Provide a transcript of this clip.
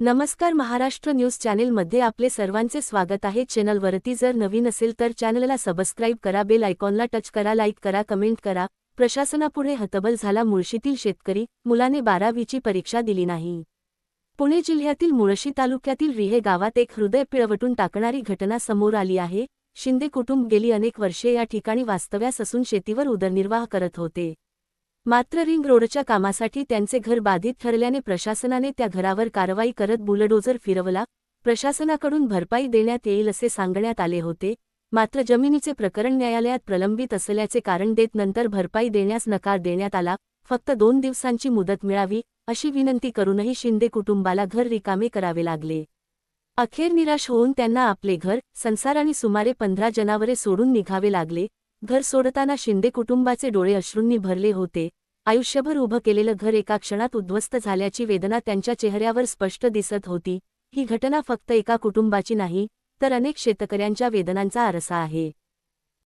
नमस्कार, महाराष्ट्र न्यूज चॅनेलमध्ये आपले सर्वांचे स्वागत आहे। चॅनलवरती जर नवीन असेल तर चॅनलला सबस्क्राईब करा, बेल आयकॉनला टच करा, लाईक करा, कमेंट करा। प्रशासनापुढे हतबल झाला मुळशीतील शेतकरी, मुलाने 12वीची परीक्षा दिली नाही। पुणे जिल्ह्यातील मुळशी तालुक्यातील रिहे गावात एक हृदय पिळवटून टाकणारी घटना समोर आली आहे। शिंदे कुटुंब गेली अनेक वर्षे या ठिकाणी वास्तव्यास असून शेतीवर उदरनिर्वाह करत होते। मात्र रिंग रोडच्या कामासाठी त्यांचे घर बाधित ठरल्याने प्रशासनाने त्या घरावर कारवाई करत बुलडोझर फिरवला। प्रशासनाकडून भरपाई देण्यात येईल असे सांगण्यात आले होते, मात्र जमिनीचे प्रकरण न्यायालयात प्रलंबित असल्याचे कारण देत नंतर भरपाई देण्यास नकार देण्यात आला। फक्त 2 दिवसांची मुदत मिळावी अशी विनंती करूनही शिंदे कुटुंबाला घर रिकामे करावे लागले। अखेर निराश होऊन त्यांना आपले घर, संसार आणि सुमारे 15 जनावरे सोडून निघावे लागले। घर सोडताना शिंदे कुटुंबाचे डोळे अश्रूंनी भरले होते। आयुष्यभर उभं केलेलं घर एका क्षणात उद्ध्वस्त झाल्याची वेदना त्यांच्या चेहऱ्यावर स्पष्ट दिसत होती। ही घटना फक्त एका कुटुंबाची नाही, तर अनेक शेतकऱ्यांच्या वेदनांचा आरसा आहे।